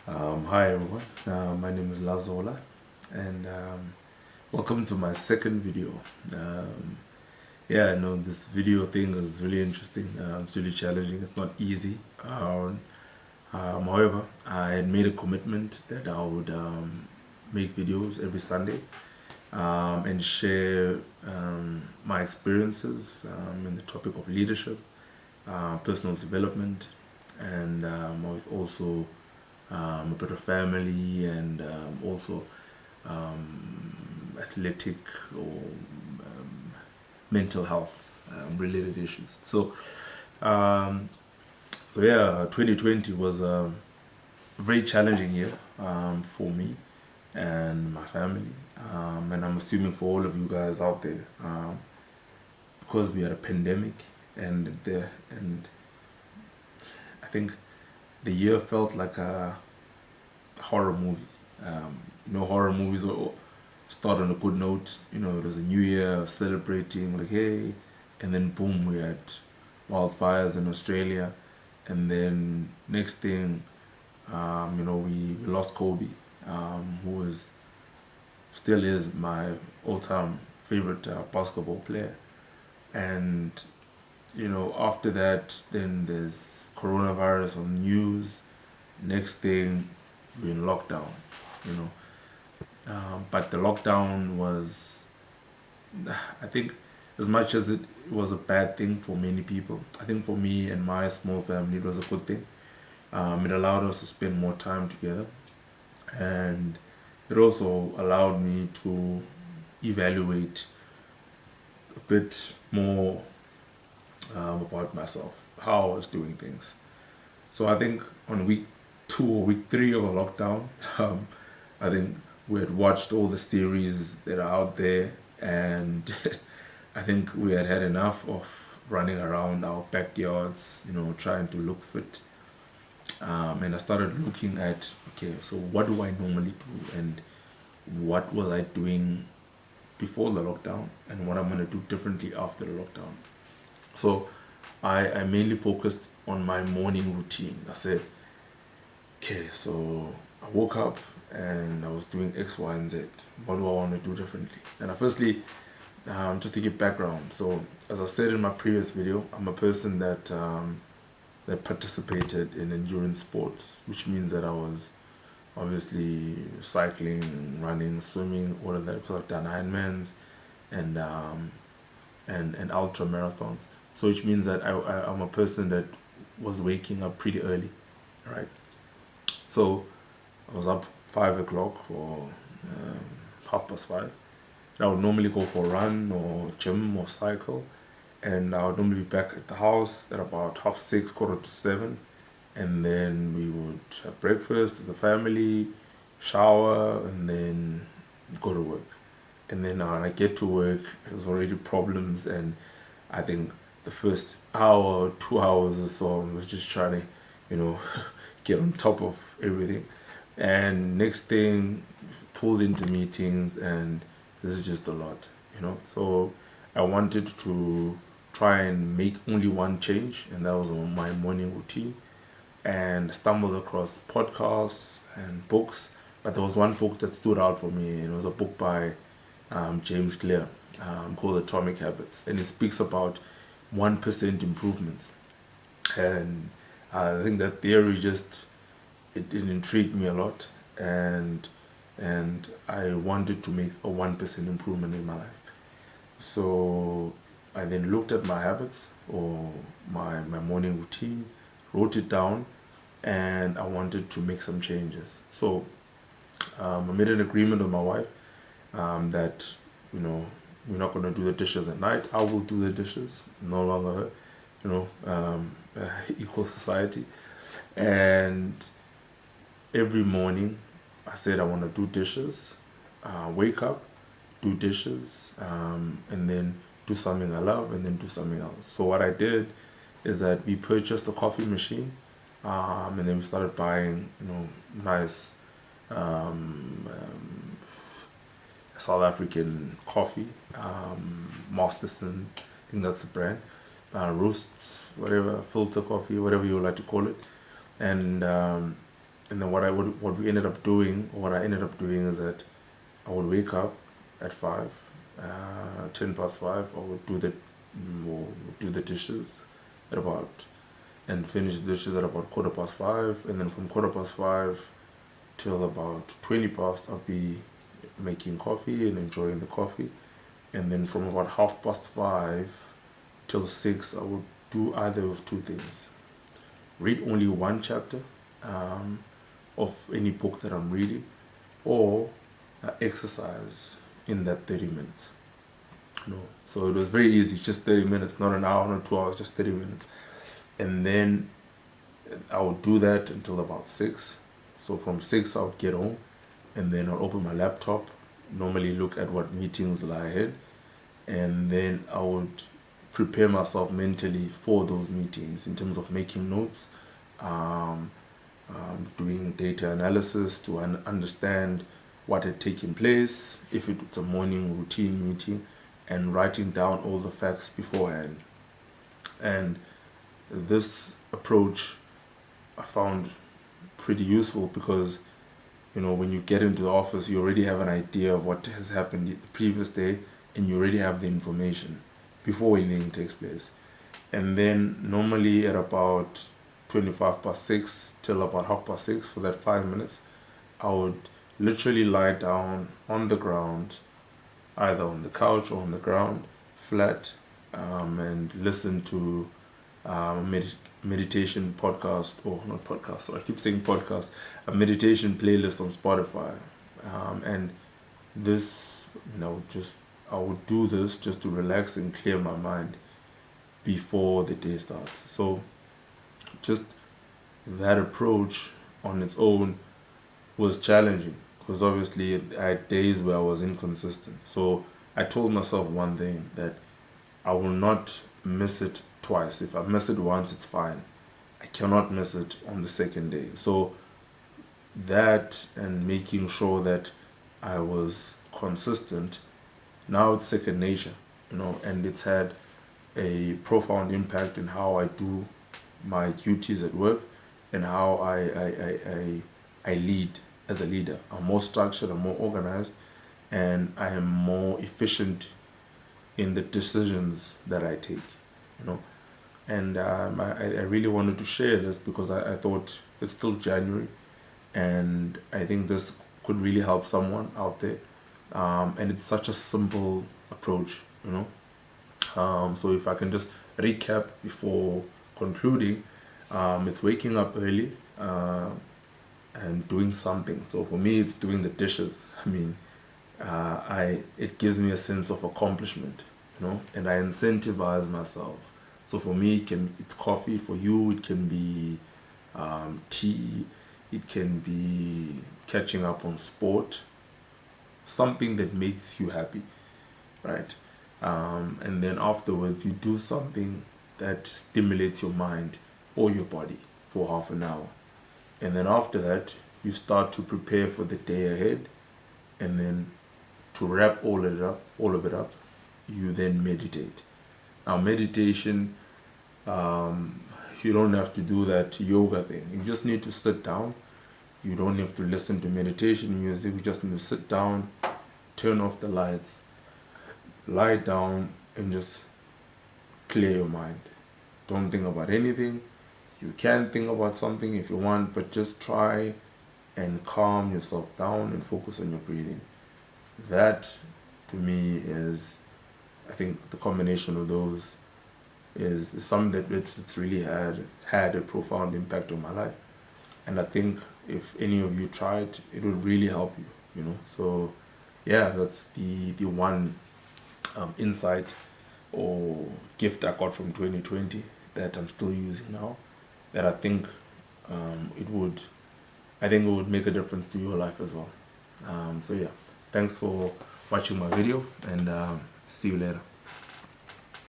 Hi everyone, my name is Lazola and welcome to my second video. Um, yeah, no, this video thing is really interesting. It's really challenging. It's not easy. However, I had made a commitment that I would make videos every Sunday and share my experiences in the topic of leadership, personal development, and also a bit of family and also athletic or mental health related issues. Um, so yeah, 2020 was a very challenging year for me and my family, and I'm assuming for all of you guys out there, because we had a pandemic and I think the year felt like a horror movie. Horror movies start on a good note. It was a new year, celebrating, like, hey, and then boom, we had wildfires in Australia, and then next thing, we lost Kobe, who was still is my all-time favorite basketball player, and after that, then there's coronavirus on the news. Next thing, we're in lockdown. You know, but the lockdown was, I think, as much as it was a bad thing for many people, I think for me and my small family, it was a good thing. It allowed us to spend more time together, and it also allowed me to evaluate a bit more about myself, how I was doing things. So I think on week 2 or week 3 of a lockdown, I think we had watched all the series that are out there, and I think we had had enough of running around our backyards, trying to look fit. And I started looking at, okay, so what do I normally do, and what was I doing before the lockdown, and what I'm gonna do differently after the lockdown. So I mainly focused on my morning routine. I said, okay, so I woke up and I was doing X, Y, and Z. What do I want to do differently? And firstly, just to give background. So as I said in my previous video, I'm a person that participated in endurance sports, which means that I was obviously cycling, running, swimming, all of that. Because I've done Ironmans and and ultra marathons. So which means that I'm a person that was waking up pretty early, right? So I was up 5 o'clock or 5:30. I would normally go for a run or gym or cycle, and I would normally be back at the house at about 6:30, quarter to 7, and then we would have breakfast as a family, shower, and then go to work. And then when I get to work, there's already problems, and I think the first hour, 2 hours or so, I was just trying to, get on top of everything. And next thing, pulled into meetings, and this is just a lot. So I wanted to try and make only one change, and that was on my morning routine. And stumbled across podcasts and books, but there was one book that stood out for me, and it was a book by James Clear, called Atomic Habits, and it speaks about 1% improvements. And I think that theory just it intrigued me a lot, and I wanted to make a 1% improvement in my life. So I then looked at my habits or my morning routine, wrote it down, and I wanted to make some changes. So I made an agreement with my wife that you know we're not going to do the dishes at night. I will do the dishes, no longer equal society. And every morning I said I want to do dishes, wake up, do dishes, and then do something I love, and then do something else. So what I did is that we purchased a coffee machine, and then we started buying nice South African coffee, Masterson, I think that's the brand, roasts, whatever, filter coffee, whatever you would like to call it. And And then what I ended up doing is that I would wake up at 5, 10 past 5. I would do the dishes at about, and finish the dishes at about 5:15, and then from 5:15 till about 20 past, I'll be making coffee and enjoying the coffee. And then from about 5:30 till 6, I would do either of two things: read only one chapter of any book that I'm reading, or exercise in that 30 minutes. So it was very easy, just 30 minutes, not an hour, not 2 hours, just 30 minutes. And then I would do that until about 6. So from 6, I would get home, and then I'll open my laptop, normally look at what meetings lie ahead, and then I would prepare myself mentally for those meetings in terms of making notes, doing data analysis to understand what had taken place, if it's a morning routine meeting, and writing down all the facts beforehand. And this approach I found pretty useful because, when you get into the office, you already have an idea of what has happened the previous day, and you already have the information before anything takes place. And then normally at about 6:25 till about 6:30, for that 5 minutes, I would literally lie down on the ground, either on the couch or on the ground, flat, and listen to meditation podcast, or not podcast, so I keep saying podcast, a meditation playlist on Spotify. And this, I would do this just to relax and clear my mind before the day starts. So just that approach on its own was challenging, because obviously I had days where I was inconsistent. So I told myself one thing, that I will not miss it twice. If I miss it once, it's fine. I cannot miss it on the second day. So that, and making sure that I was consistent, now it's second nature, and it's had a profound impact in how I do my duties at work, and how I lead as a leader. I'm more structured, I'm more organized, and I am more efficient in the decisions that I take, And I really wanted to share this because I thought it's still January, and I think this could really help someone out there. And it's such a simple approach, So if I can just recap before concluding, it's waking up early and doing something. So for me, it's doing the dishes. It gives me a sense of accomplishment, and I incentivize myself. So for me, it's coffee. For you, it can be tea. It can be catching up on sport, something that makes you happy, right? And then afterwards, you do something that stimulates your mind or your body for half an hour. And then after that, you start to prepare for the day ahead. And then to wrap all of it up, you then meditate. Now, meditation, you don't have to do that yoga thing. You just need to sit down. You don't have to listen to meditation music. You just need to sit down, turn off the lights, lie down, and just clear your mind. Don't think about anything. You can think about something if you want, but just try and calm yourself down and focus on your breathing. That, to me, is, I think the combination of those is something that it's really had a profound impact on my life. And I think if any of you tried, it would really help you, So yeah, that's the one insight or gift I got from 2020 that I'm still using now, that I think it would make a difference to your life as well. So yeah, thanks for watching my video, and see you later.